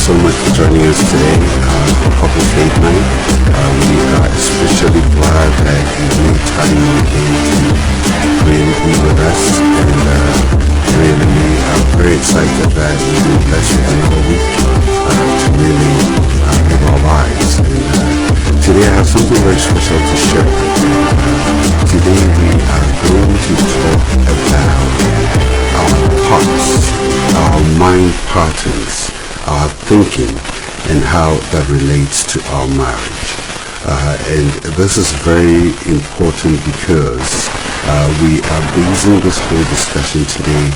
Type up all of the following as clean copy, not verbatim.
so much for joining us today for Couple Faith Night. We are especially glad that you made time again to be with us, and really I'm very excited that we've been blessed with another week to really live our lives. And today I have something very special to share. Today we are going to talk about our thoughts, our mind patterns, our thinking, and how that relates to our marriage. And this is very important because we are basing this whole discussion today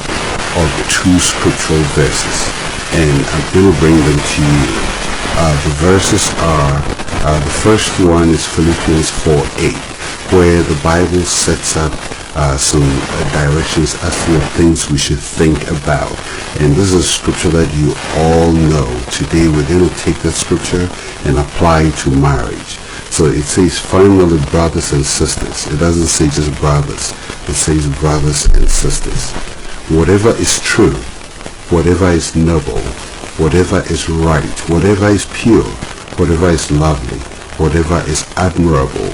on two scriptural verses, and I'm going to bring them to you. The verses are, the first one is Philippians 4:8, where the Bible sets up some directions as to the things we should think about. And this is a scripture that you all know. Today we're going to take that scripture and apply it to marriage. So it says, finally, brothers and sisters. It doesn't say just brothers. It says brothers and sisters. Whatever is true, whatever is noble, whatever is right, whatever is pure, whatever is lovely, whatever is admirable,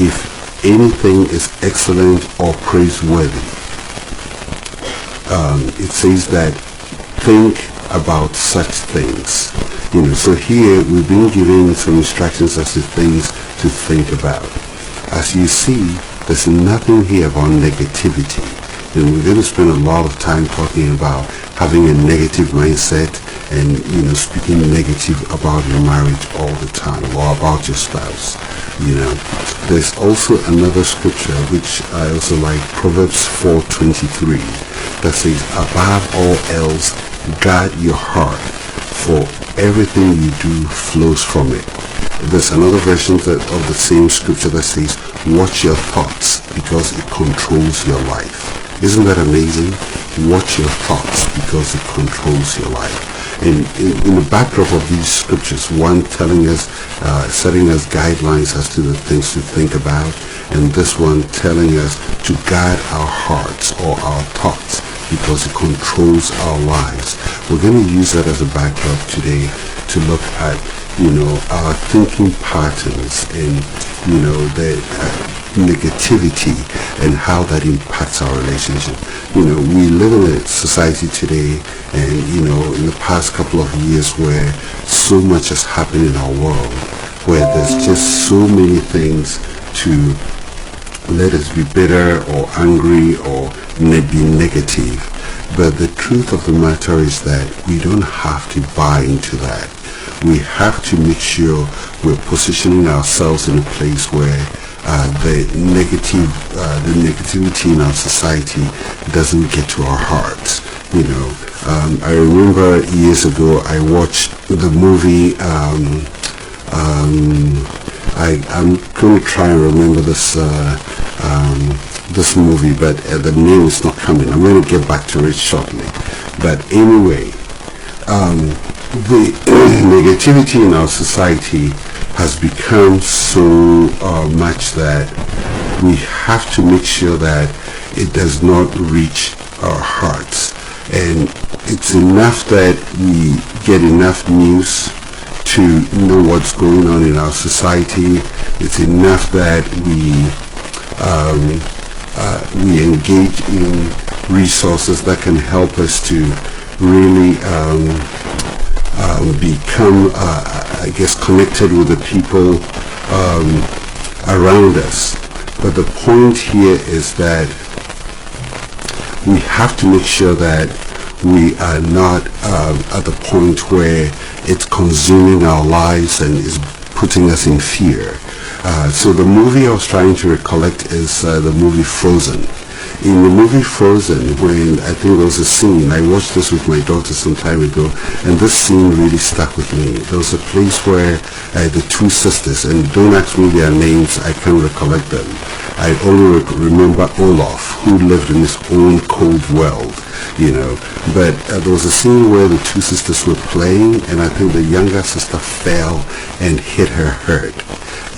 if anything is excellent or praiseworthy, it says that think about such things. So here we've been given some instructions as to things to think about. As you see, there's nothing here about negativity. And we're going to spend a lot of time talking about having a negative mindset and, speaking negative about your marriage all the time or about your spouse. There's also another scripture which I also like, Proverbs 4:23, that says, above all else, guard your heart, for everything you do flows from it. There's another version of the same scripture that says, watch your thoughts because it controls your life. Isn't that amazing? Watch your thoughts because it controls your life. And in the backdrop of these scriptures, one telling us, setting us guidelines as to the things to think about, and this one telling us to guard our hearts or our thoughts because it controls our lives. We're going to use that as a backdrop today to look at, our thinking patterns and, the negativity and how that impacts our relationship. We live in a society today and, in the past couple of years where so much has happened in our world, where there's just so many things to let us be bitter or angry or be negative. But the truth of the matter is that we don't have to buy into that. We have to make sure we're positioning ourselves in a place where the negativity in our society doesn't get to our hearts. I remember years ago I watched the movie. I'm going to try and remember this movie, but the name is not coming. I'm going to get back to it shortly. But anyway, the negativity in our society has become so much that we have to make sure that it does not reach our hearts. And it's enough that we get enough news to know what's going on in our society. It's enough that we engage in resources that can help us to really become, connected with the people around us. But the point here is that we have to make sure that we are not at the point where it's consuming our lives and is putting us in fear. So the movie I was trying to recollect is the movie Frozen. In the movie Frozen, when I think there was a scene, I watched this with my daughter some time ago, and this scene really stuck with me. There was a place where the two sisters, and don't ask me their names, I can't recollect them. I only remember Olaf, who lived in his own cold world, But there was a scene where the two sisters were playing, and I think the younger sister fell and hit her head.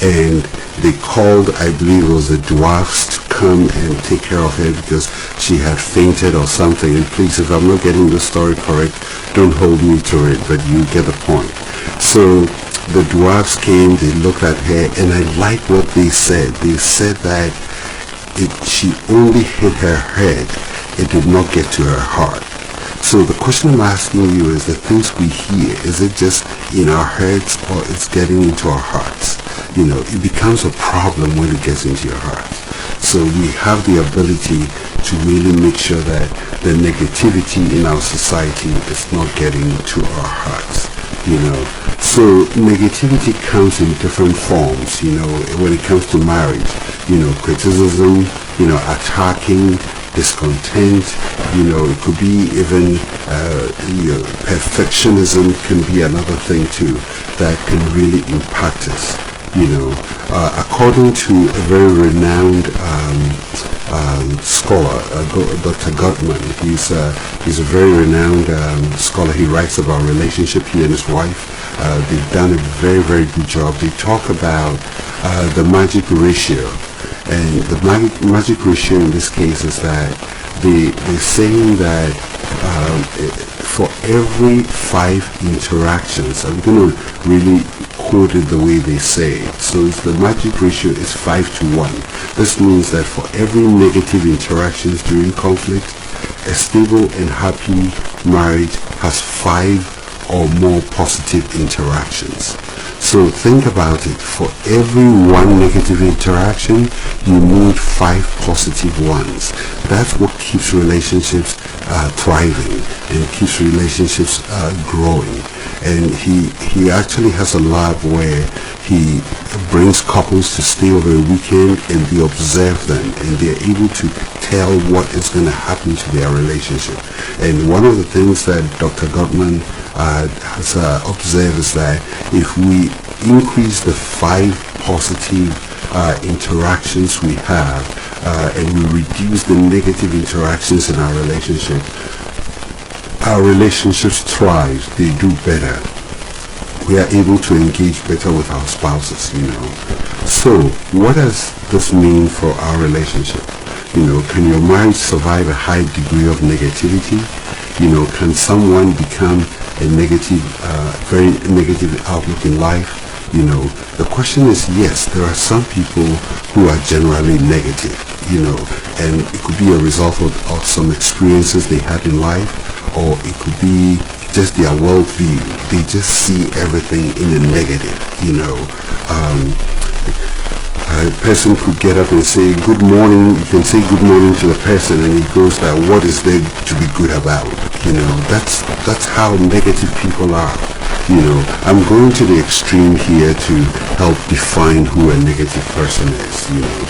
And they called, I believe it was the dwarfs, to come and take care of her because she had fainted or something. And please, if I'm not getting the story correct, don't hold me to it, but you get the point. So the dwarves came, they looked at her, and I like what they said. They said that she only hit her head, it did not get to her heart. So the question I'm asking you is, the things we hear, is it just in our heads or it's getting into our hearts? You know, it becomes a problem when it gets into your heart. So we have the ability to really make sure that the negativity in our society is not getting to our hearts, you know. So negativity comes in different forms, you know, when it comes to marriage, you know, criticism, you know, attacking, discontent, you know, it could be even you know, perfectionism can be another thing too that can really impact us, you know. According to a very renowned scholar, Dr. Gottman, he's a very renowned scholar. He writes about relationship, he and his wife. They've done a very, very good job. They talk about the magic ratio. And the magic ratio in this case is that they're saying that for every 5 interactions, I'm going to really quote it the way they say it. So the magic ratio is 5 to 1. This means that for every negative interactions during conflict, a stable and happy marriage has 5 or more positive interactions. So think about it. For every 1 negative interaction, you need 5 positive ones. That's what keeps relationships thriving and keeps relationships growing. And he actually has a lab where he brings couples to stay over a weekend and they observe them and they're able to tell what is going to happen to their relationship. And one of the things that Dr. Gottman has observed is that if we increase the 5 positive interactions we have and we reduce the negative interactions in our relationships thrive, they do better. We are able to engage better with our spouses, you know. So what does this mean for our relationship? You know, can your marriage survive a high degree of negativity? You know, can someone become a negative, very negative outlook in life? You know, the question is, yes, there are some people who are generally negative, you know, and it could be a result of some experiences they had in life, or it could be just their worldview. They just see everything in the negative, you know. A person could get up and say good morning. You can say good morning to the person and he goes that, what is there to be good about? You know, that's how negative people are. You know, I'm going to the extreme here to help define who a negative person is, you know.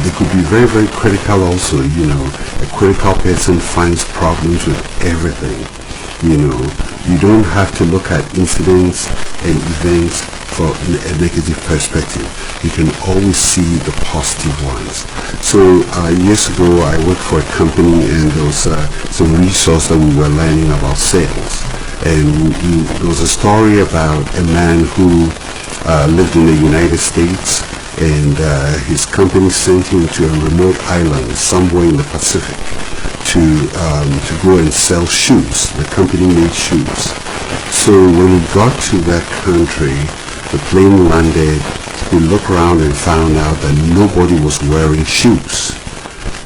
They could be very, very critical also, you know. A critical person finds problems with everything, you know. You don't have to look at incidents and events from a negative perspective. You can always see the positive ones. So years ago I worked for a company and there was some resource that we were learning about sales. And there was a story about a man who lived in the United States, and his company sent him to a remote island somewhere in the Pacific to go and sell shoes. The company made shoes. So when he got to that country, the plane landed, he looked around and found out that nobody was wearing shoes.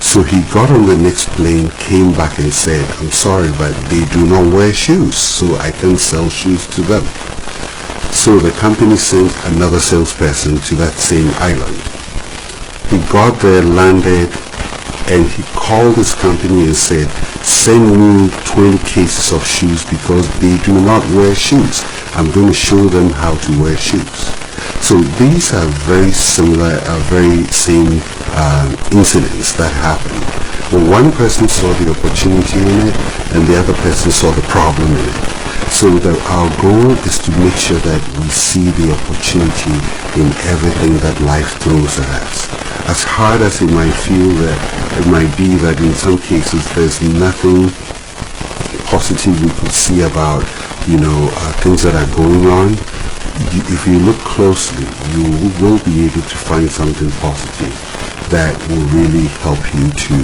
So he got on the next plane, came back and said, I'm sorry, but they do not wear shoes, so I can sell shoes to them. So the company sent another salesperson to that same island. He got there, landed, and he called his company and said, send me 20 cases of shoes because they do not wear shoes. I'm going to show them how to wear shoes. So these are very similar, very same incidents that happened. But one person saw the opportunity in it and the other person saw the problem in it. So our goal is to make sure that we see the opportunity in everything that life throws at us. As hard as it might feel that it might be that in some cases there's nothing positive we could see about, you know, things that are going on. If you look closely, you will be able to find something positive. that will really help you to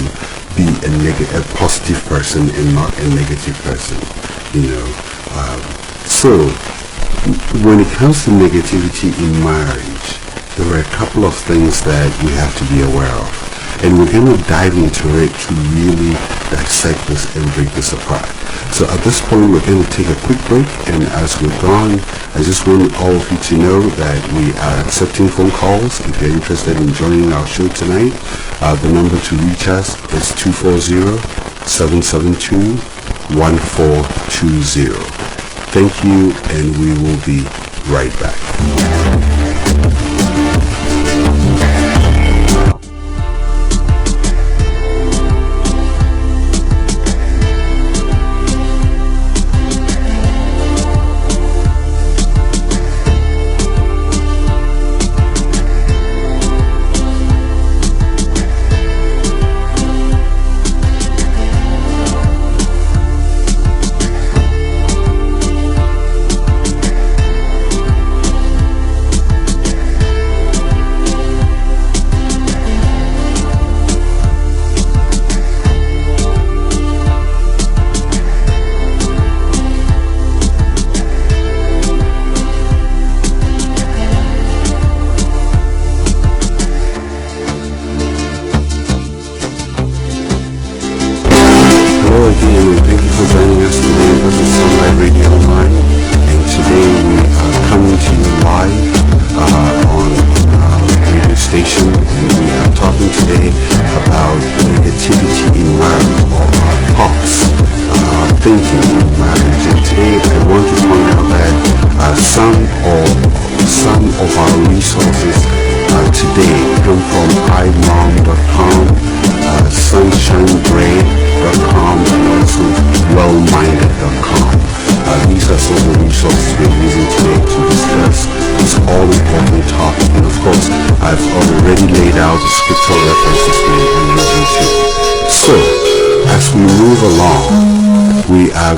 be a positive person and not a negative person, you know. So when it comes to negativity in marriage, there are a couple of things that we have to be aware of, and we're going to dive into it to really dissect this and break this apart. So at this point, we're going to take a quick break, and as we're gone, I just want all of you to know that we are accepting phone calls. If you're interested in joining our show tonight, the number to reach us is 240-772-1420. Thank you, and we will be right back.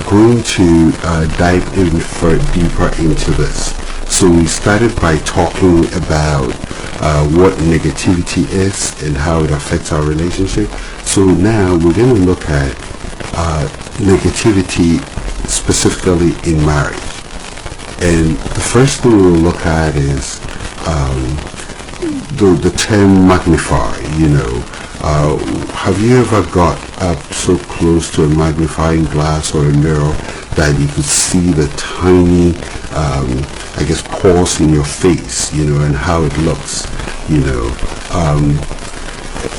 Going to dive in deeper into this. So we started by talking about what negativity is and how it affects our relationship. So now we're going to look at negativity specifically in marriage. And the first thing we'll look at is the term magnify, you know. Have you ever got up so close to a magnifying glass or a mirror that you could see the tiny, pores in your face, you know, and how it looks, you know?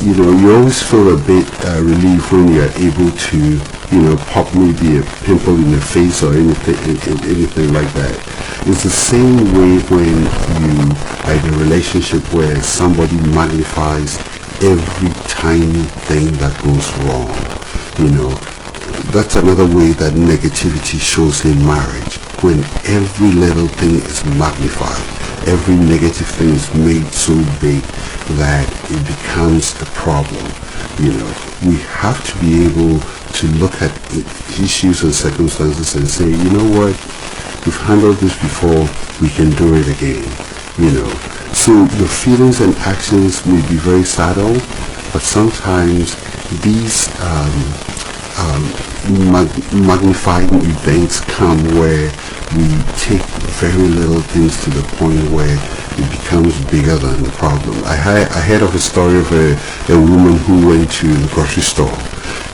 You always feel a bit relieved when you're able to, you know, pop maybe a pimple in the face or anything like that. It's the same way when you are in a relationship where somebody magnifies every tiny thing that goes wrong. You know, that's another way that negativity shows in marriage. When every little thing is magnified, every negative thing is made so big that it becomes a problem. You know, we have to be able to look at issues and circumstances and say, you know what, we've handled this before, we can do it again. You know, so your feelings and actions may be very subtle, but sometimes these magnifying events come where we take very little things to the point where it becomes bigger than the problem. I heard of a story of a woman who went to the grocery store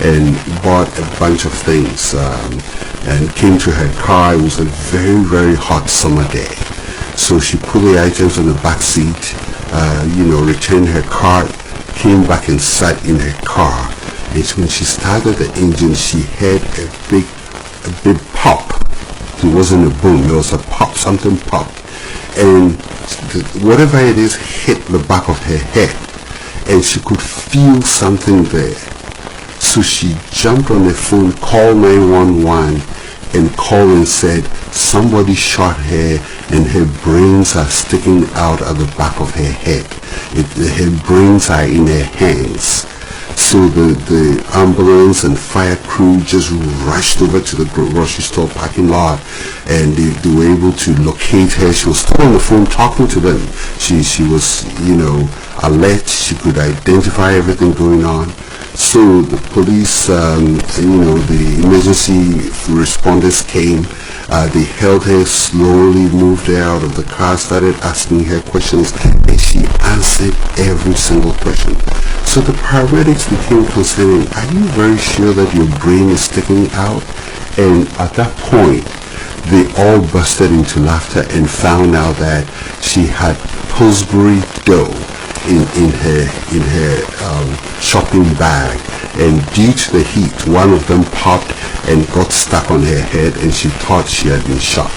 and bought a bunch of things and came to her car. It was a very, very hot summer day. So she put the items on the back seat, returned her car, came back and sat in her car. And when she started the engine, she heard a big pop. It wasn't a boom, it was a pop, something popped. And whatever it is hit the back of her head. And she could feel something there. So she jumped on the phone, called 911, and called and said, somebody shot her and her brains are sticking out at the back of her head. Her brains are in her hands. So the ambulance and fire crew just rushed over to the grocery store parking lot, and they were able to locate her. She was still on the phone talking to them. She was, alert. She could identify everything going on. So the police, the emergency responders came. They held her slowly, moved her out of the car, started asking her questions, and she answered every single question. So the paramedics became concerned. Are you very sure that your brain is sticking out? And at that point, they all busted into laughter and found out that she had Pillsbury dough in her shopping bag, and due to the heat, one of them popped and got stuck on her head, and she thought she had been shot.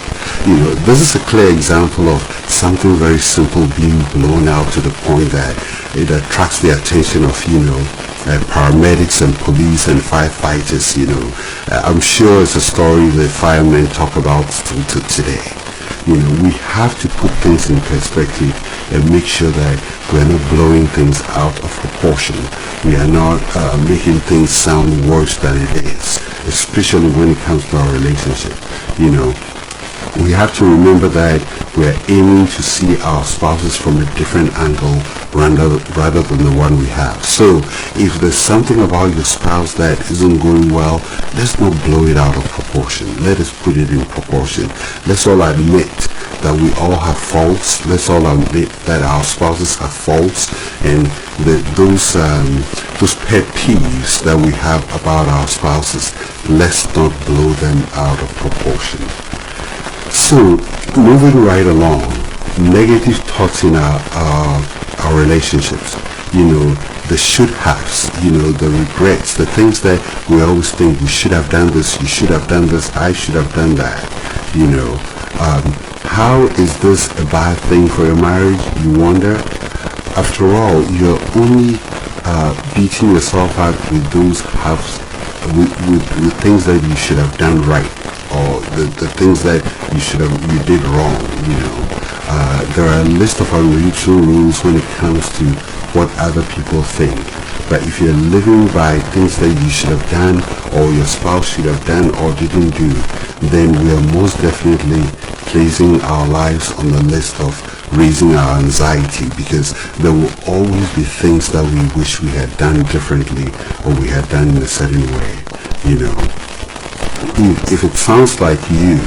This is a clear example of something very simple being blown out to the point that it attracts the attention of paramedics and police and firefighters. I'm sure it's a story the firemen talk about till today. We have to put things in perspective and make sure that we're not blowing things out of proportion. We are not making things sound worse than it is, especially when it comes to our relationship. We have to remember that we're aiming to see our spouses from a different angle rather than the one we have. So if there's something about your spouse that isn't going well, let's not blow it out of proportion. Let us put it in proportion. Let's all admit that we all have faults. Let's all admit that our spouses have faults, and those pet peeves that we have about our spouses, let's not blow them out of proportion. So, moving right along, negative thoughts in our relationships, the should haves, the regrets, the things that we always think, we should have done this, you should have done this, I should have done that. How is this a bad thing for your marriage, you wonder? After all, you're only beating yourself up with those halves, with things that you should have done right, or the things that you did wrong. There are a list of unwritten rules when it comes to what other people think. But if you're living by things that you should have done, or your spouse should have done or didn't do, then we are most definitely placing our lives on the list of raising our anxiety, because there will always be things that we wish we had done differently, or we had done in a certain way. If it sounds like you,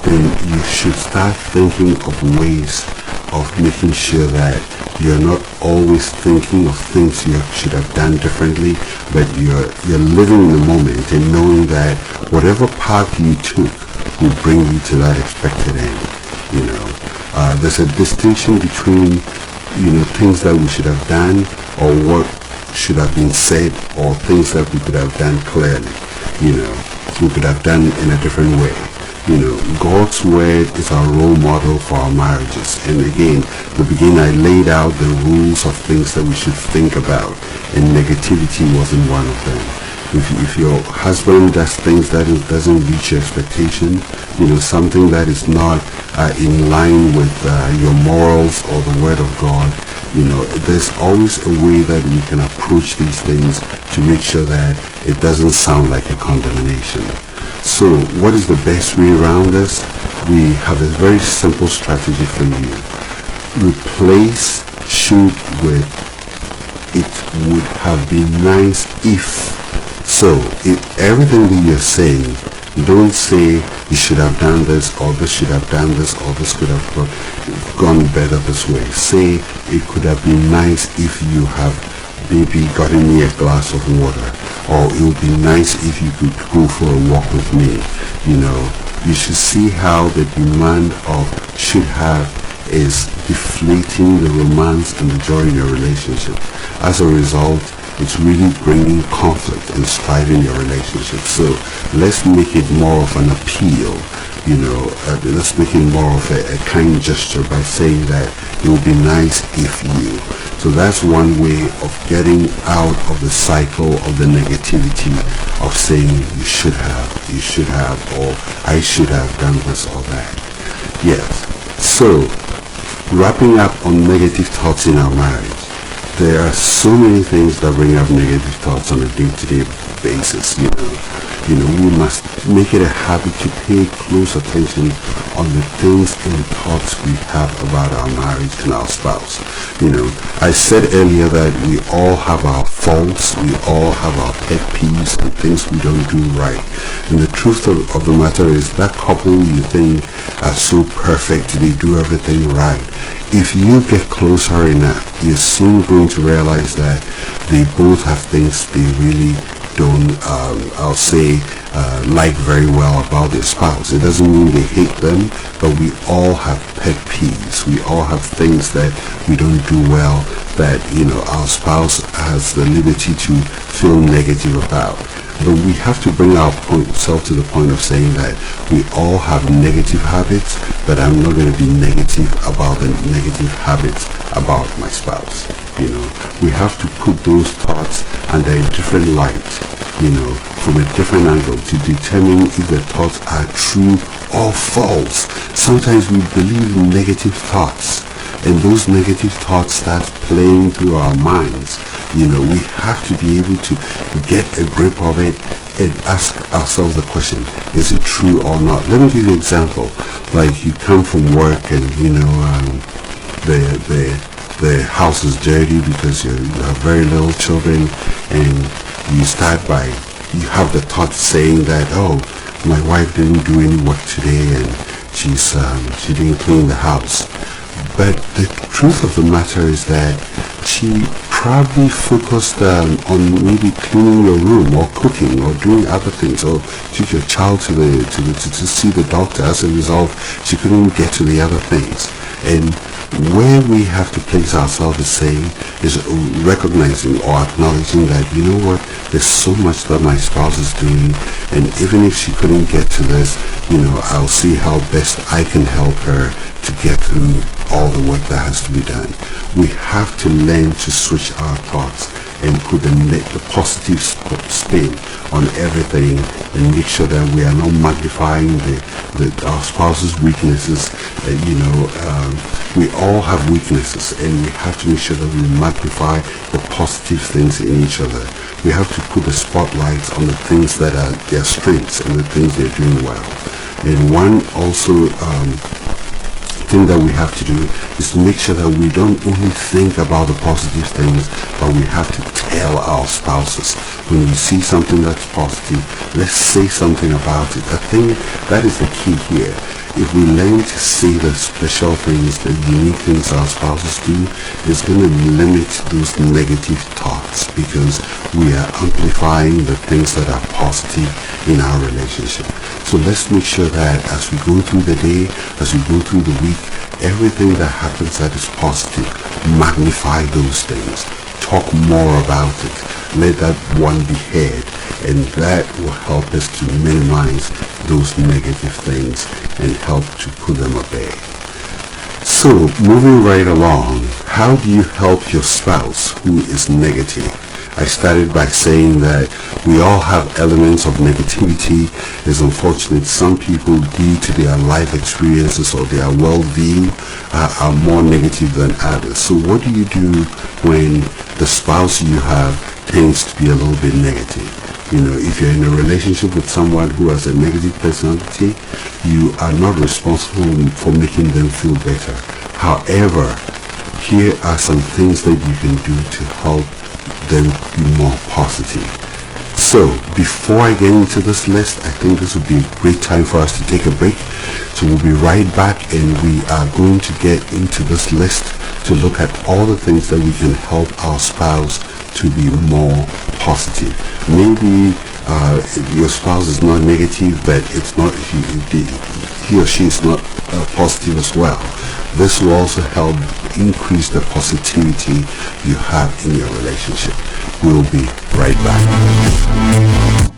then you should start thinking of ways of making sure that you're not always thinking of things you should have done differently, but you're living in the moment and knowing that whatever path you took will bring you to that expected end. There's a distinction between things that we should have done, or what should have been said, or things that we could have done clearly. We could have done in a different way. God's word is our role model for our marriages. And again, at the beginning I laid out the rules of things that we should think about, and negativity wasn't one of them. If your husband does things that doesn't reach your expectation, something that is not in line with your morals or the word of God, there's always a way that we can approach these things to make sure that it doesn't sound like a condemnation. So what is the best way around this? We have a very simple strategy for you. Replace should with it would have been nice if. So if everything that you're saying, don't say you should have done this, or this should have done this, or this could have gone better this way. Say it could have been nice if you have maybe gotten me a glass of water, or it would be nice if you could go for a walk with me. You should see how the demand of should have is deflating the romance and the joy in your relationship. As a result, it's really bringing conflict and strife in your relationship. So let's make it more of an appeal. Let's make it more of a kind gesture by saying that it would be nice if you. So that's one way of getting out of the cycle of the negativity of saying you should have, or I should have done this or that. Yes. So wrapping up on negative thoughts in our marriage. there are so many things that bring up negative thoughts on a day-to-day basis, we must make it a habit to pay close attention on the things and thoughts we have about our marriage and our spouse. I said earlier that we all have our faults, we all have our pet peeves and things we don't do right. And the truth of the matter is that couple you think are so perfect, they do everything right. If you get closer enough, you're soon going to realize that they both have things they really don't, like very well about their spouse. It doesn't mean they hate them, but we all have pet peeves. We all have things that we don't do well that, our spouse has the liberty to feel negative about. But we have to bring ourselves to the point of saying that we all have negative habits, but I'm not going to be negative about the negative habits about my spouse. We have to put those thoughts under a different light, from a different angle to determine if the thoughts are true or false. Sometimes we believe negative thoughts, and those negative thoughts start playing through our minds. We have to be able to get a grip of it and ask ourselves the question, is it true or not? Let me give you an example. Like you come from work and, the house is dirty because you have very little children, and you have the thought saying that, oh, my wife didn't do any work today and she didn't clean the house. But the truth of the matter is that she probably focused on maybe cleaning your room or cooking or doing other things, or took your child to see the doctor. As a result, she couldn't get to the other things. And where we have to place ourselves is recognizing or acknowledging that, there's so much that my spouse is doing, and even if she couldn't get to this, I'll see how best I can help her to get through all the work that has to be done. We have to learn to switch our thoughts and put the positive spin on everything, and make sure that we are not magnifying our spouse's weaknesses. We all have weaknesses, and we have to make sure that we magnify the positive things in each other. We have to put the spotlights on the things that are their strengths and the things they're doing well. And one also thing that we have to do is to make sure that we don't only think about the positive things, but we have to tell our spouses. When we see something that's positive, let's say something about it. I think that is the key here. If we learn to see the special things, the unique things our spouses do, it's going to limit those negative thoughts, because we are amplifying the things that are positive in our relationship. So let's make sure that as we go through the day, as we go through the week, everything that happens that is positive, magnify those things. Talk more about it. Let that one be heard, and that will help us to minimize those negative things and help to put them at bay. So, moving right along, how do you help your spouse who is negative? I started by saying that we all have elements of negativity. It's unfortunate some people, due to their life experiences or their worldview, are more negative than others. So what do you do when the spouse you have tends to be a little bit negative? If you're in a relationship with someone who has a negative personality, you are not responsible for making them feel better. However, here are some things that you can do to help them be more positive. So, before I get into this list, I think this would be a great time for us to take a break. So we'll be right back, and we are going to get into this list to look at all the things that we can help our spouse to be more positive. Maybe your spouse is not negative, but it's not he or she is not positive as well. This will also help increase the positivity you have in your relationship. We'll be right back.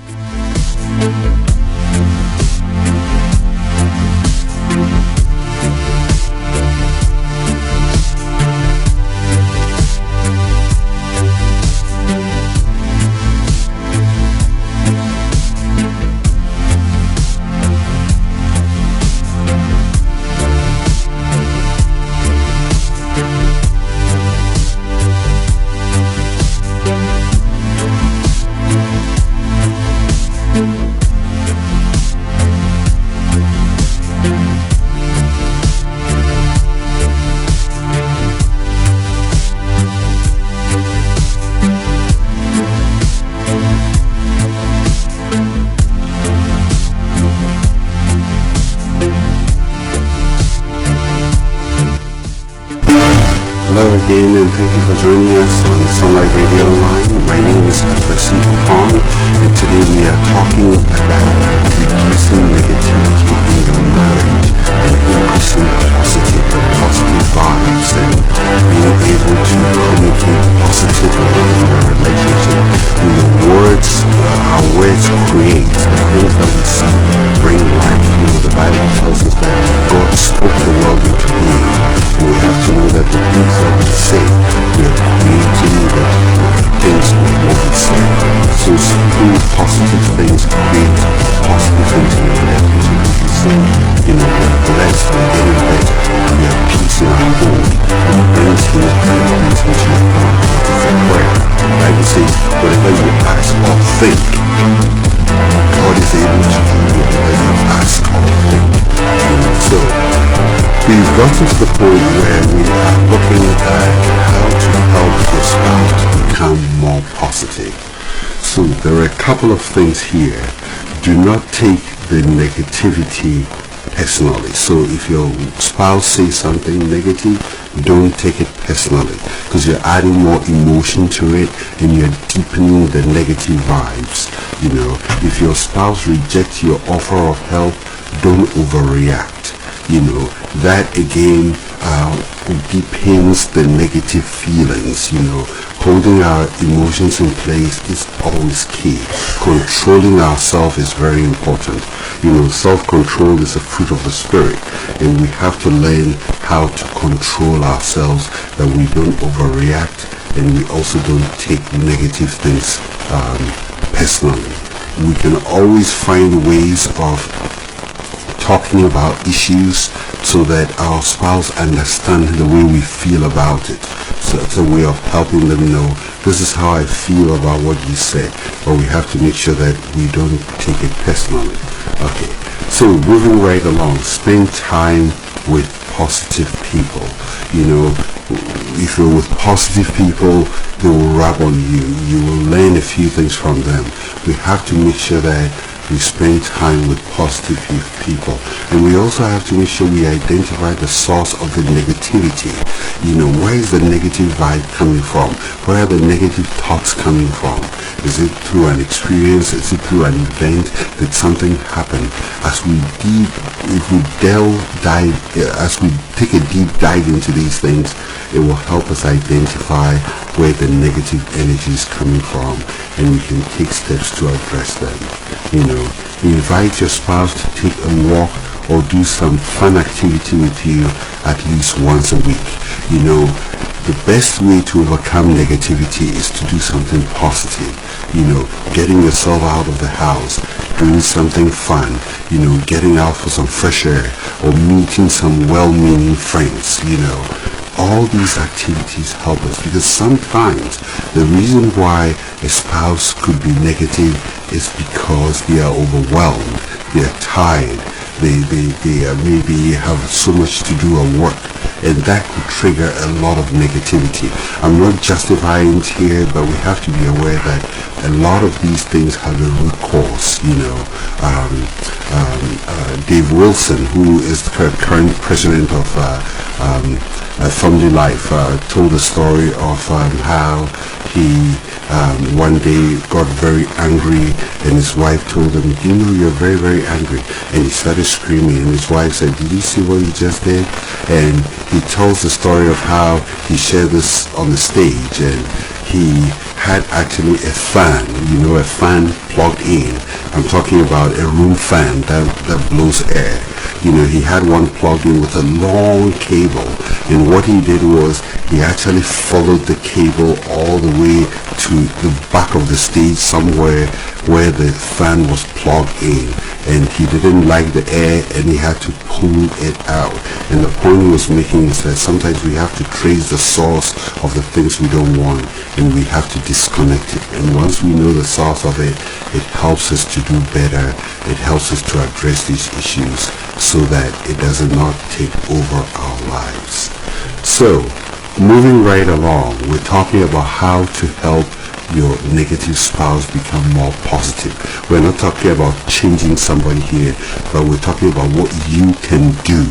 again, and thank you for joining us on Sunlight Radio Online. My name is Percy Kong, and today we are talking about reducing negativity in your marriage and increasing positive vibes, and being able to communicate positively in your relationship. And the words, our words create the things that we see bring life. The Bible tells us that God spoke the world into being. We have to know that the things that we say, we are creating the things with what we say. So speaking positive things create positive things in your relationship. If you say, we are blessed, we're getting better, we have peace in our home, it brings healing and peace into your home. It's a prayer. The Bible says, whatever you ask or think, God is able to do whatever you ask or think. So, we've gotten to the point where we are looking at how to help your spouse to become more positive. So there are a couple of things here. Do not take the negativity personally. So if your spouse says something negative, don't take it personally, because you're adding more emotion to it and you're deepening the negative vibes. If your spouse rejects your offer of help, don't overreact. That again deepens the negative feelings. Holding our emotions in place is always key. Controlling ourselves is very important. Self-control is a fruit of the spirit, and we have to learn how to control ourselves, that we don't overreact and we also don't take negative things personally. We can always find ways of talking about issues so that our spouse understand the way we feel about it. So it's a way of helping them know, this is how I feel about what you said, but we have to make sure that we don't take it personally. Okay, so moving right along, spend time with positive people. If you're with positive people, they will rub on you. You will learn a few things from them. We have to make sure that we spend time with positive people, and we also have to make sure we identify the source of the negativity. Where is the negative vibe coming from? Where are the negative thoughts coming from? Is it through an experience? Is it through an event? Did something happen? As we take a deep dive into these things, it will help us identify where the negative energy is coming from, and we can take steps to address them. Invite your spouse to take a walk or do some fun activity with you at least once a week. The best way to overcome negativity is to do something positive. Getting yourself out of the house, doing something fun, getting out for some fresh air, or meeting some well-meaning friends. All these activities help us, because sometimes the reason why a spouse could be negative is because they are overwhelmed, they are tired, they maybe have so much to do at work, and that could trigger a lot of negativity. I'm not justifying it here, but we have to be aware that a lot of these things have a root cause. Dave Wilson, who is the current president of Family Life, told the story of how he one day got very angry, and his wife told him, you're very, very angry. And he started screaming, and his wife said, did you see what you just did? And he tells the story of how he shared this on the stage, and he had actually a fan, a fan plugged in. I'm talking about a room fan that blows air. He had one plugged in with a long cable, and what he did was he actually followed the cable all the way to the back of the stage somewhere where the fan was plugged in, and he didn't like the air and he had to pull it out. And the point he was making is that sometimes we have to trace the source of the things we don't want, and we have to disconnect it. And once we know the source of it, it helps us to do better. It helps us to address these issues so that it does not take over our lives. So, moving right along, we're talking about how to help your negative spouse become more positive. We're not talking about changing somebody here, but we're talking about what you can do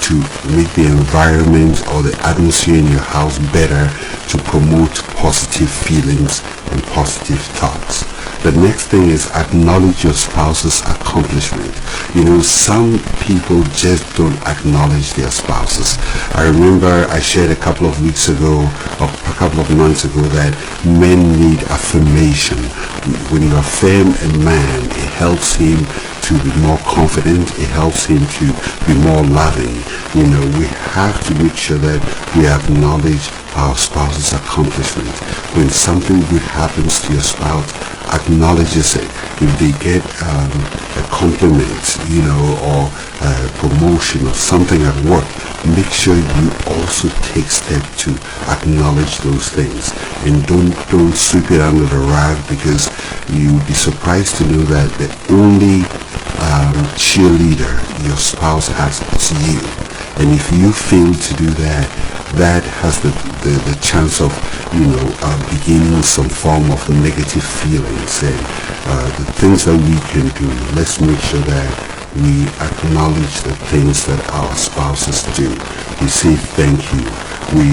to make the environment or the atmosphere in your house better, to promote positive feelings and positive thoughts. The next thing is acknowledge your spouse's accomplishment. You know, some people just don't acknowledge their spouses. I remember I shared a couple of weeks ago, or a couple of months ago, that men need affirmation. When you affirm a man, it helps him to be more confident, it helps him to be more loving. You know, we have to make sure that we acknowledge our spouse's accomplishment. When something good happens to your spouse, acknowledges it. If they get a compliment, you know, or a promotion or something at work, make sure you also take steps to acknowledge those things, and don't sweep it under the rug, because you'll be surprised to know that the only cheerleader your spouse has is you. And if you fail to do that, that has the chance of, you know, beginning some form of negative feelings. And the things that we can do, let's make sure that we acknowledge the things that our spouses do. We say thank you. We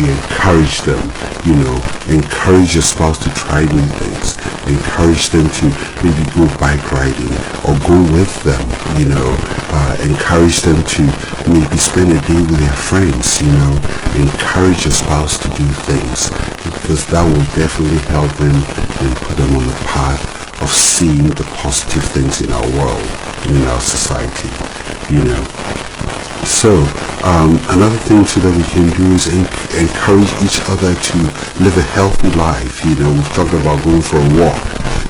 encourage them, you know, encourage your spouse to try new things, encourage them to maybe go bike riding or go with them, you know, encourage them to maybe spend a day with their friends, you know, encourage your spouse to do things, because that will definitely help them and put them on the path of seeing the positive things in our world and in our society, you know. So another thing too that we can do is encourage each other to live a healthy life. You know, we've talked about going for a walk.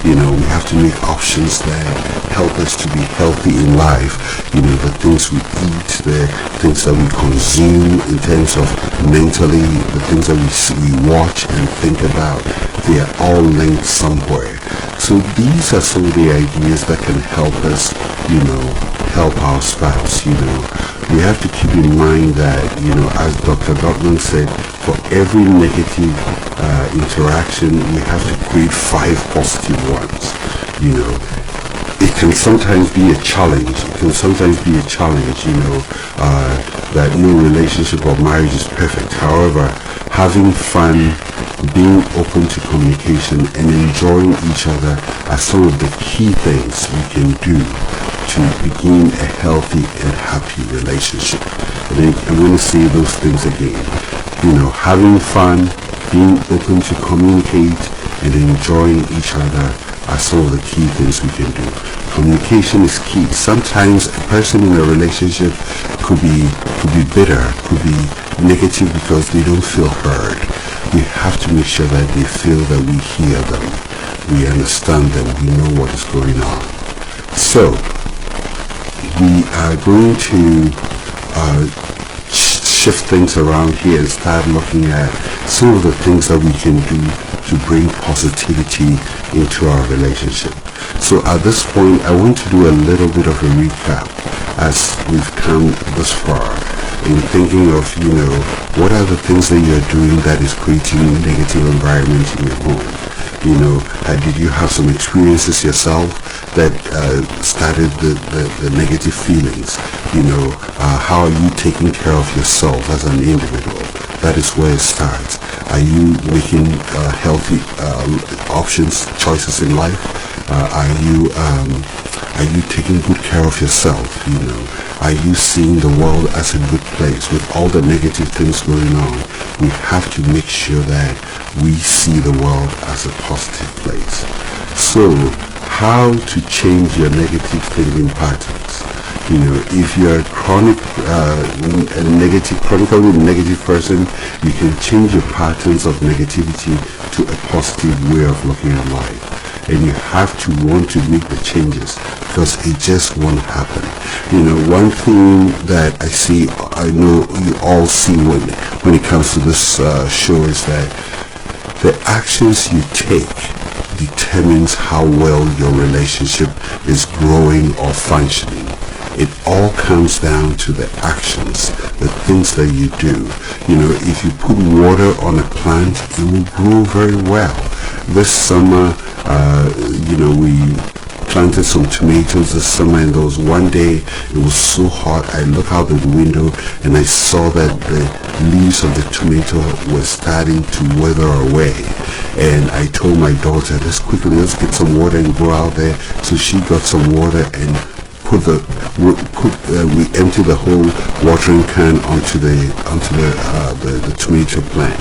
You know, we have to make options that help us to be healthy in life. You know, the things we eat, the things that we consume in terms of mentally, the things that we watch and think about, they are all linked somewhere. So these are some of the ideas that can help us, you know, help our spouse. You know, we have to keep in mind that, you know, as Dr. Gottman said, for every negative interaction, we have to create 5 positive ones. You know, it can sometimes be a challenge. It can sometimes be a challenge, you know, that no relationship or marriage is perfect. However, having fun, being open to communication, and enjoying each other are some of the key things we can do to begin a healthy and happy relationship. And I'm going to say those things again. You know, having fun, being open to communicate, and enjoying each other are some of the key things we can do. Communication is key. Sometimes a person in a relationship could be bitter, could be negative because they don't feel heard. We have to make sure that they feel that we hear them, we understand them, we know what is going on. So we are going to shift things around here and start looking at some of the things that we can do to bring positivity into our relationship. So at this point, I want to do a little bit of a recap as we've come this far in thinking of, you know, what are the things that you're doing that is creating a negative environment in your home. You know, did you have some experiences yourself that started the negative feelings? You know, how are you taking care of yourself as an individual? That is where it starts. Are you making healthy choices in life? Are you taking good care of yourself? You know, are you seeing the world as a good place? With all the negative things going on, we have to make sure that we see the world as a positive place. So, how to change your negative thinking patterns? You know, if you're a chronically negative person, you can change your patterns of negativity to a positive way of looking at life. And you have to want to make the changes, because it just won't happen. You know, one thing that I know you all see when it comes to this show is that the actions you take determines how well your relationship is growing or functioning. It all comes down to the actions, the things that you do. You know, if you put water on a plant, it will grow very well. this summer, we planted some tomatoes this summer, and there was one day it was so hot. I looked out the window and I saw that the leaves of the tomato were starting to wither away. And I told my daughter, let's get some water and go out there. So she got some water and we emptied the whole watering can onto the tomato plant.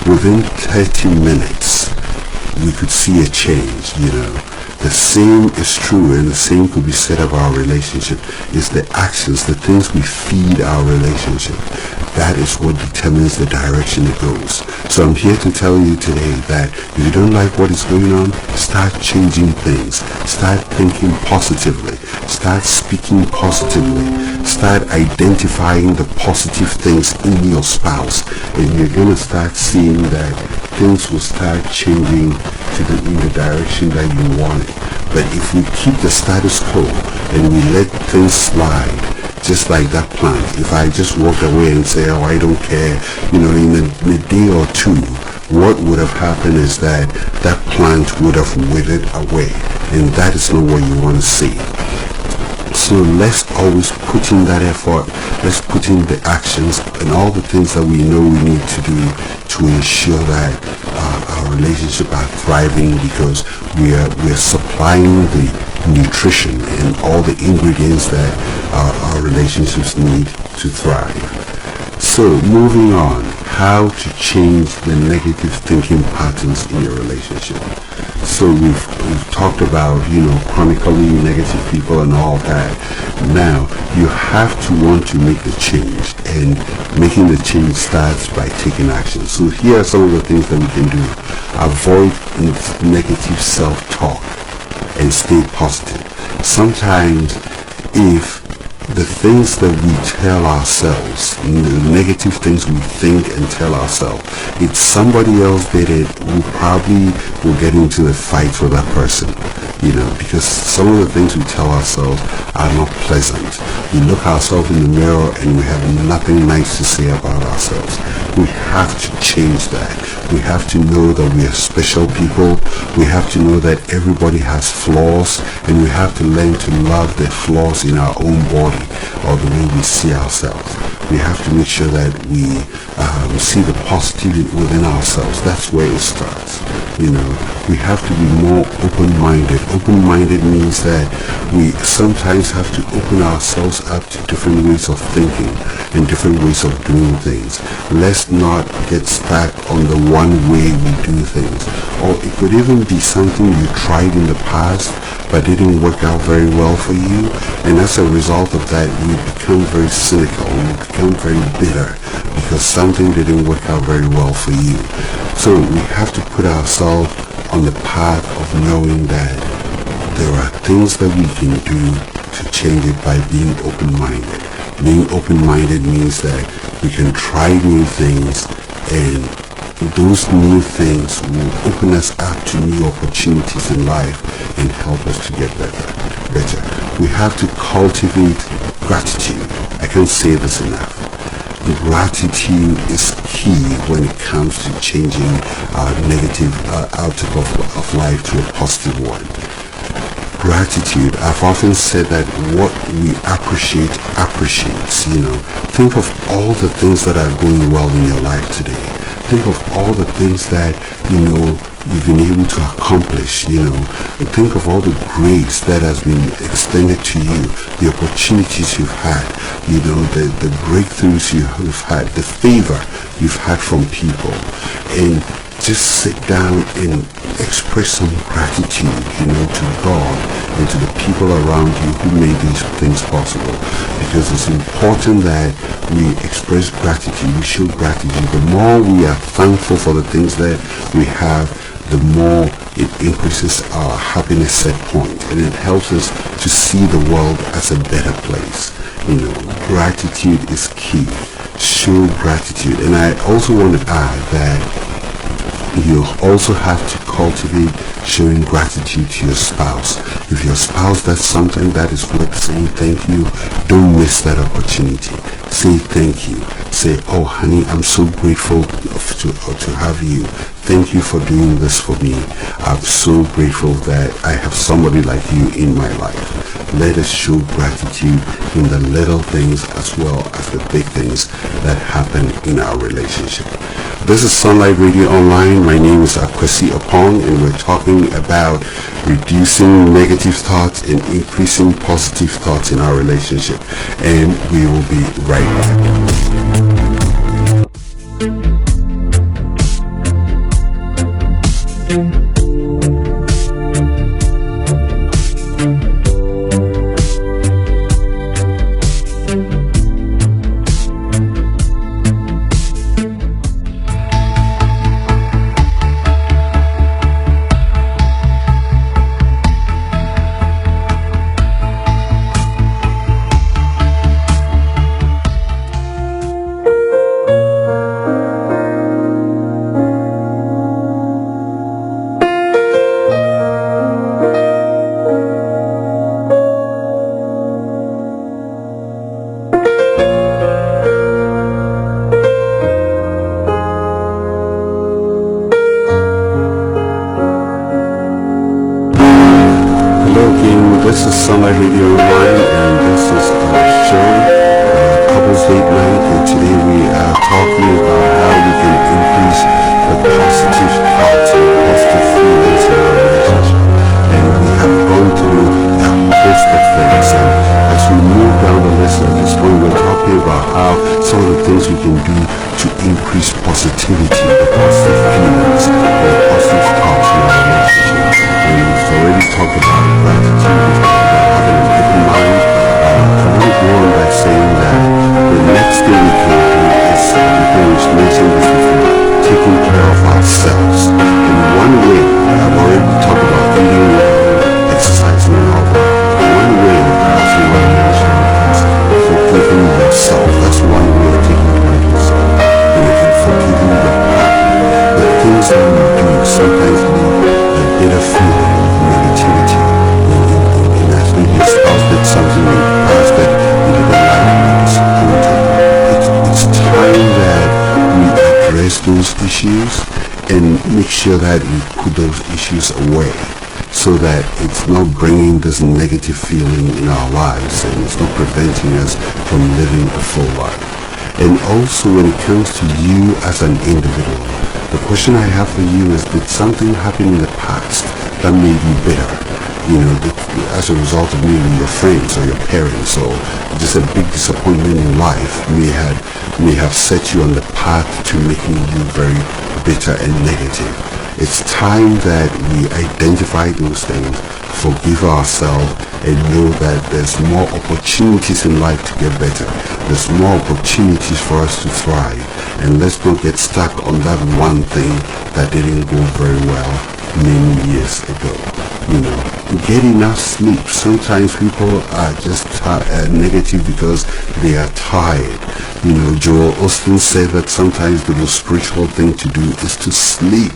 Within 30 minutes, we could see a change, The same is true, and the same could be said of our relationship. It's the actions, the things we feed our relationship. That is what determines the direction it goes. So I'm here to tell you today that if you don't like what is going on, start changing things. Start thinking positively. Start speaking positively. Start identifying the positive things in your spouse. And you're going to start seeing that things will start changing in the direction that you want it. But if we keep the status quo and we let things slide, just like that plant, if I just walk away and say, oh, I don't care, in a day or two, what would have happened is that plant would have withered away, and that is not what you want to see. So let's always put in that effort. Let's put in the actions and all the things that we know we need to do to ensure that our relationships are thriving, because we are supplying the nutrition and all the ingredients that our relationships need to thrive. So moving on, how to change the negative thinking patterns in your relationship. So we've talked about, chronically negative people and all that. Now, you have to want to make the change, and making the change starts by taking action. So here are some of the things that we can do. Avoid negative self-talk and stay positive. Sometimes if the things that we tell ourselves, the negative things we think and tell ourselves, if somebody else did it, we probably will get into the fight with that person, because some of the things we tell ourselves are not pleasant. We look ourselves in the mirror and we have nothing nice to say about ourselves. We have to change that. We have to know that we are special people. We have to know that everybody has flaws, and we have to learn to love the flaws in our own body or the way we see ourselves. We have to make sure that we see the positivity within ourselves. That's where it starts. We have to be more open-minded. Open-minded means that we sometimes have to open ourselves up to different ways of thinking and different ways of doing things. Let's not get stuck on the one way we do things. Or it could even be something you tried in the past but didn't work out very well for you, and as a result of that, you become very cynical, you become very bitter because something didn't work out very well for you. So we have to put ourselves on the path of knowing that there are things that we can do to change it by being open-minded. Being open-minded means that we can try new things, and those new things will open us up to new opportunities in life and help us to get better. We have to cultivate gratitude. I can't say this enough. Gratitude is key when it comes to changing our negative outlook of life to a positive one. Gratitude, I've often said that what we appreciate appreciates. Think of all the things that are going well in your life today. Think of all the things that you've been able to accomplish. Think of all the grace that has been extended to you, the opportunities you've had, the breakthroughs you've had, the favor you've had from people, and just sit down and express some gratitude, to God and to the people around you who made these things possible. Because it's important that we express gratitude, we show gratitude. The more we are thankful for the things that we have, the more it increases our happiness set point, and it helps us to see the world as a better place. Gratitude is key. Show gratitude. And I also want to add that You also have to cultivate showing gratitude to your spouse. If your spouse does something that is worth saying thank you, don't miss that opportunity. Say thank you. Say, oh honey, I'm so grateful to have you. Thank you for doing this for me. I'm so grateful that I have somebody like you in my life. Let us show gratitude in the little things as well as the big things that happen in our relationship. This is Sunlight Radio Online. My name is Akwesi Opong, and we're talking about reducing negative thoughts and increasing positive thoughts in our relationship. And we will be right back. This is Sunlight Radio Online, and this is our show, Couples Date Night, and today we are talking about how we can increase the positive thoughts and positive feelings in our relationship. And we have gone through a host of things, and as we move down the list at this point, we're talking about how some of the things we can do to increase positivity, the positive feelings, or positive thoughts in our relationship. And we've already talked about gratitude, having an open mind. I want to go on by saying that the next thing we can do is, because we mentioned this before, taking care of ourselves. In one way, I've already talked about eating well, exercising and all that. One way I also want to mention is forgiving yourself. That's one way of taking care of yourself. And forgiving your partner. The things that we do sometimes leave a bitter feeling of negativity. And I think your spouse did something in the past that you didn't like and it's disappointing. It's time that we address those issues and make sure that we put those issues away, so that it's not bringing this negative feeling in our lives and it's not preventing us from living a full life. And also when it comes to you as an individual, the question I have for you is, did something happen in the past that made you bitter? As a result of maybe your friends or your parents, or just a big disappointment in life may have set you on the path to making you very bitter and negative. It's time that we identify those things, forgive ourselves, and know that there's more opportunities in life to get better. There's more opportunities for us to thrive. And let's not get stuck on that one thing that didn't go very well many years ago. Get enough sleep. Sometimes people are just negative because they are tired. Joel Osteen said that sometimes the most spiritual thing to do is to sleep.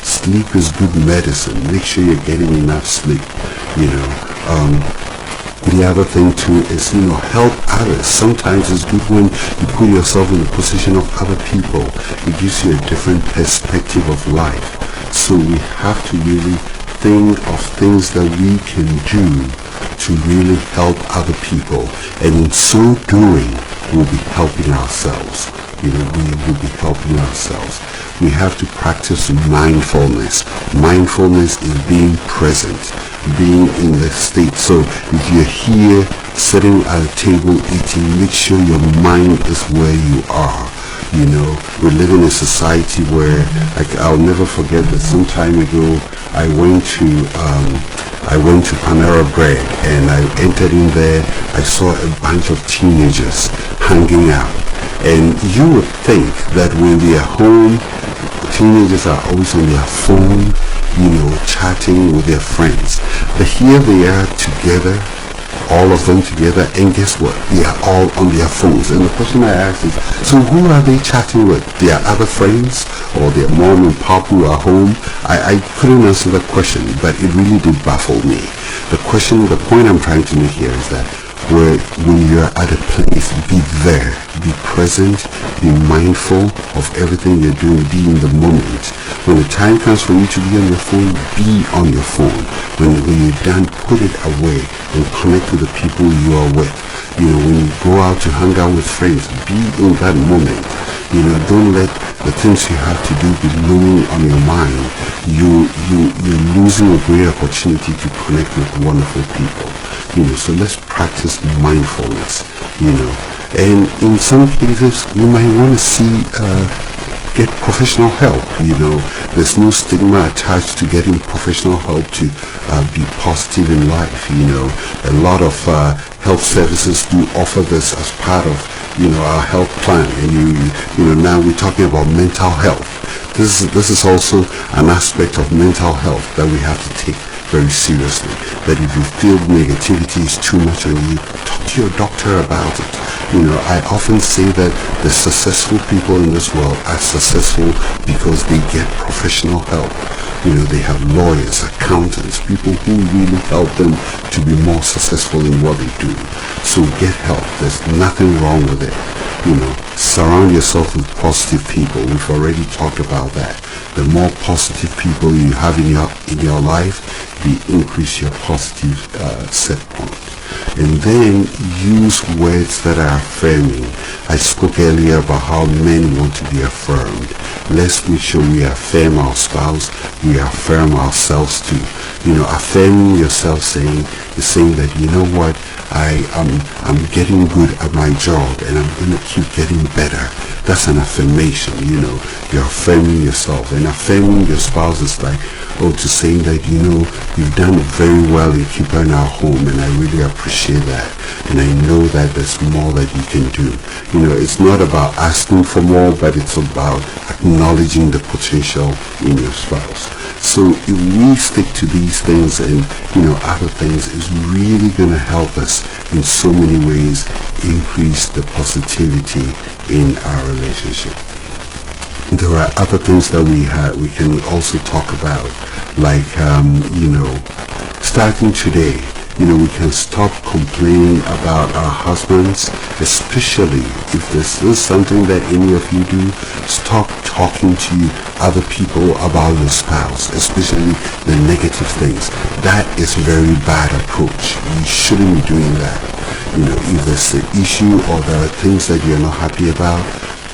Sleep is good medicine. Make sure you're getting enough sleep. The other thing too is, help others. Sometimes it's good when you put yourself in the position of other people. It gives you a different perspective of life. So we have to really think of things that we can do to really help other people. And in so doing, we'll be helping ourselves. We will be helping ourselves. We have to practice mindfulness. Mindfulness is being present, being in the state. So if you're here sitting at a table eating, make sure your mind is where you are. We live in a society where, I'll never forget that some time ago I went to Panera Bread, and I entered in there. I saw a bunch of teenagers hanging out, and you would think that when they are home, teenagers are always on their phone, chatting with their friends. But here they are together, all of them together, and guess what? They are all on their phones. And the question I ask is, so who are they chatting with? Their other friends, or their mom and pop who are home. I couldn't answer that question, but it really did baffle me. The point I'm trying to make here is that when you're at a place, be there, be present, be mindful of everything you're doing, be in the moment. When the time comes for you to be on your phone, be on your phone. When you're done, put it away and connect with the people you are with. When you go out to hang out with friends, be in that moment. Don't let the things you have to do be looming on your mind. You're losing a great opportunity to connect with wonderful people. So let's practice mindfulness. And in some cases, you might want to get professional help. There's no stigma attached to getting professional help to be positive in life. A lot of health services do offer this as part of our health plan, and now we're talking about mental health. This is also an aspect of mental health that we have to take very seriously. That if you feel negativity is too much on you, talk to your doctor about it. I often say that the successful people in this world are successful because they get professional help. They have lawyers, accountants, people who really help them to be more successful in what they do. So get help. There's nothing wrong with it. Surround yourself with positive people. We've already talked about that. The more positive people you have in your life, the increase your positive set point. And then use words that are affirming. I spoke earlier about how men want to be affirmed. Let's make sure we affirm our spouse, we affirm ourselves too. Affirming yourself is saying that, what, I'm getting good at my job and I'm going to keep getting better. That's an affirmation. You're affirming yourself. And affirming your spouse is like, to saying that, you've done very well in keeping our home, and I really appreciate that. And I know that there's more that you can do. It's not about asking for more, but it's about acknowledging the potential in your spouse. So if we stick to these things and, other things, it's really going to help us in so many ways increase the positivity in our relationship. There are other things that we can also talk about, like, starting today, we can stop complaining about our husbands, especially if this is something that any of you do. Stop talking to other people about your spouse, especially the negative things. That is a very bad approach. You shouldn't be doing that. If there's an issue or there are things that you're not happy about,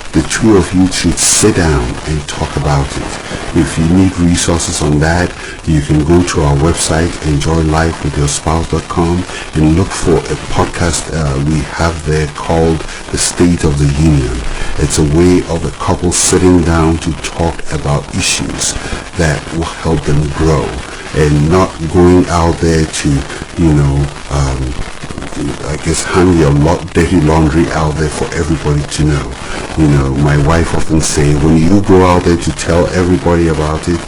the two of you should sit down and talk about it. If you need resources on that, you can go to our website, enjoylifewithyourspouse.com, and look for a podcast we have there called The State of the Union. It's a way of a couple sitting down to talk about issues that will help them grow, and not going out there to, hang your dirty laundry out there for everybody to know. My wife often say, when you go out there to tell everybody about it,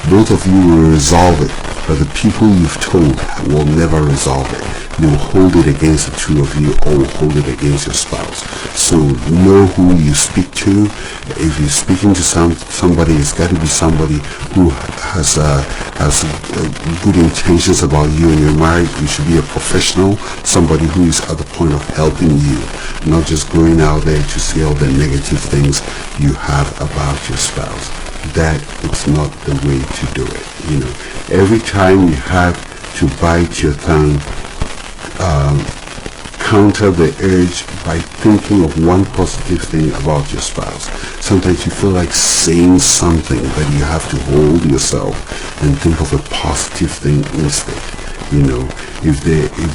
both of you will resolve it, but the people you've told will never resolve it. They will hold it against the two of you, or hold it against your spouse. So know who you speak to. If you're speaking to somebody, it's got to be somebody who has good intentions about you and your marriage. You should be a professional, somebody who is at the point of helping you, not just going out there to say all the negative things you have about your spouse. That is not the way to do it. Every time you have to bite your tongue, counter the urge by thinking of one positive thing about your spouse. Sometimes you feel like saying something, but you have to hold yourself and think of a positive thing instead. If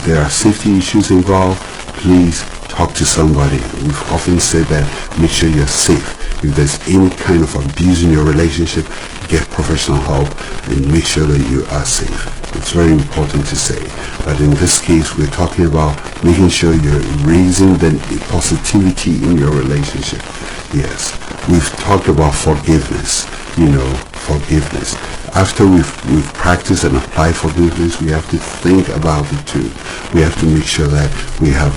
there are safety issues involved, please talk to somebody. We've often said that make sure you're safe. If there's any kind of abuse in your relationship, get professional help and make sure that you are safe. It's very important to say. But in this case, we're talking about making sure you're raising the positivity in your relationship. Yes, we've talked about forgiveness. Forgiveness. after we've practiced and applied forgiveness, we have to think about it too. We have to make sure that we have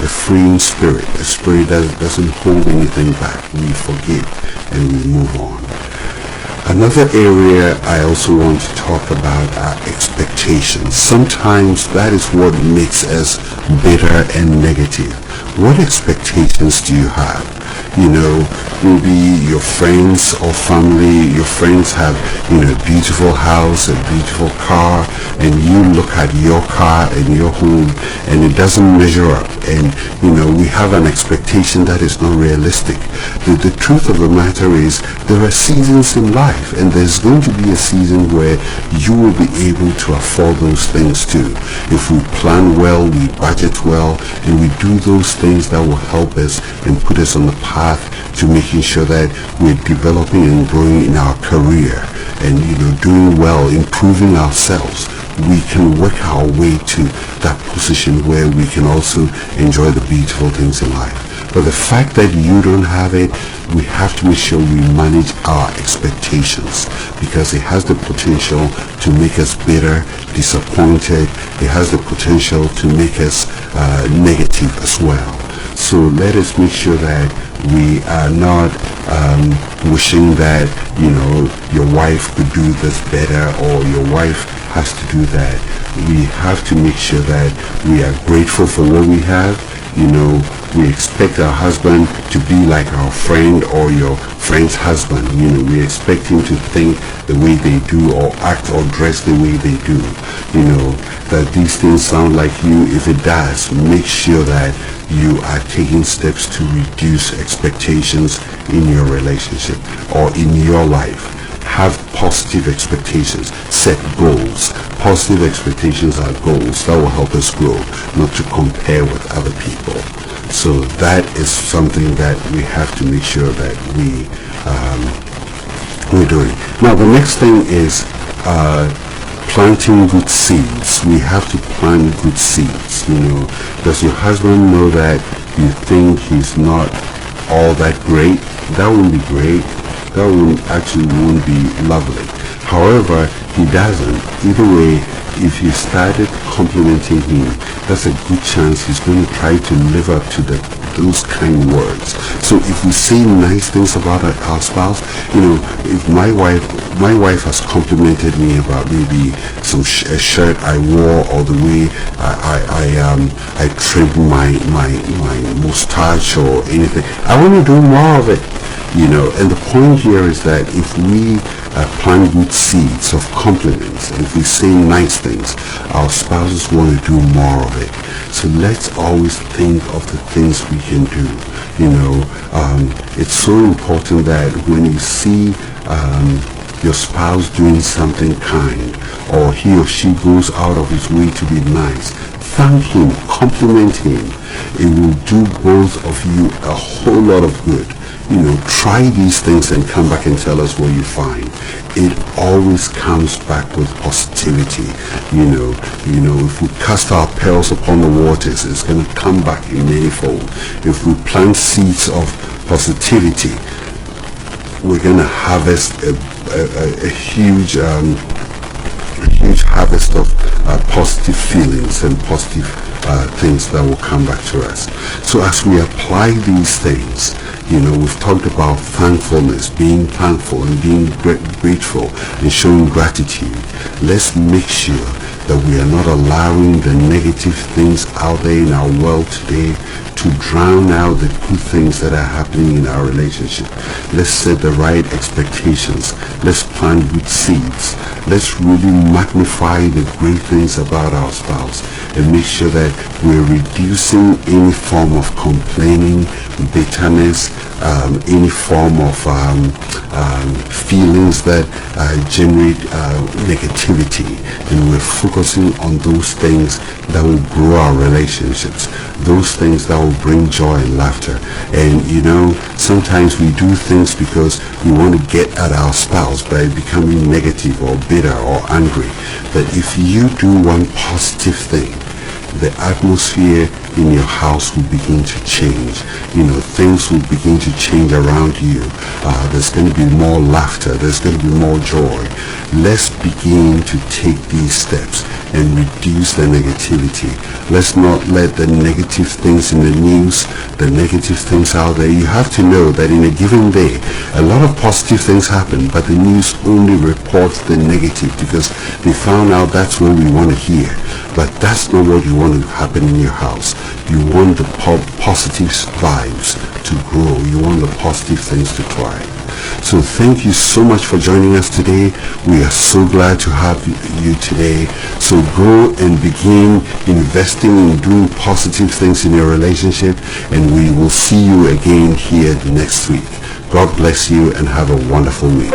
a freeing spirit, a spirit that doesn't hold anything back. We forgive and we move on. Another area I also want to talk about are expectations. Sometimes that is what makes us bitter and negative. What expectations do you have? Maybe your friends or family, your friends have, a beautiful house, a beautiful car, and you look at your car and your home and it doesn't measure up. And, we have an expectation that is not realistic. The truth of the matter is there are seasons in life, and there's going to be a season where you will be able to afford those things too. If we plan well, we budget well, and we do those things that will help us and put us on the path to making sure that we're developing and growing in our career and doing well, improving ourselves, we can work our way to that position where we can also enjoy the beautiful things in life. But the fact that you don't have it, we have to make sure we manage our expectations, because it has the potential to make us bitter, disappointed. It has the potential to make us negative as well. So let us make sure that we are not wishing that, your wife could do this better or your wife has to do that. We have to make sure that we are grateful for what we have. We expect our husband to be like our friend or your friend's husband. We expect him to think the way they do or act or dress the way they do. That these things sound like you. If it does, make sure that you are taking steps to reduce expectations in your relationship or in your life. Have positive expectations. Set goals. Positive expectations are goals that will help us grow, not to compare with other people. So that is something that we have to make sure that we're doing. Now the next thing is planting good seeds. We have to plant good seeds. Does your husband know that you think he's not all that great? That wouldn't be great. That wouldn't be lovely. However, he doesn't. Either way, if you started complimenting him, that's a good chance he's going to try to live up to those kind words. So if we say nice things about our spouse, if my wife has complimented me about maybe a shirt I wore or the way I trimmed my mustache or anything, I want to do more of it. And the point here is that if we plant good seeds of compliments, if we say nice things, our spouses want to do more of it. So let's always think of the things we can do. It's so important that when you see your spouse doing something kind, or he or she goes out of his way to be nice, thank him, compliment him. It will do both of you a whole lot of good. Try these things and come back and tell us what you find. It always comes back with positivity. If we cast our pearls upon the waters, it's going to come back in manifold. If we plant seeds of positivity, we're going to harvest a huge harvest of positive feelings and positive things that will come back to us. So as we apply these things, we've talked about thankfulness, being thankful and being grateful and showing gratitude. Let's make sure that we are not allowing the negative things out there in our world today to drown out the good things that are happening in our relationship. Let's set the right expectations. Let's plant good seeds. Let's really magnify the great things about our spouse and make sure that we're reducing any form of complaining, bitterness, any form of feelings that generate negativity, and we're focusing on those things that will grow our relationships, those things that will bring joy and laughter. And sometimes we do things because we want to get at our spouse by becoming negative or bitter or angry. But if you do one positive thing, the atmosphere in your house will begin to change. Things will begin to change around you. There's going to be more laughter. There's going to be more joy. Let's begin to take these steps and reduce the negativity. Let's not let the negative things in the news, the negative things out there. You have to know that in a given day, a lot of positive things happen, but the news only reports the negative because they found out that's what we want to hear. But that's not what you want to happen in your house. You want the positive vibes to grow. You want the positive things to thrive. So thank you so much for joining us today. We are so glad to have you today. So go and begin investing in doing positive things in your relationship, and we will see you again here next week. God bless you and have a wonderful week.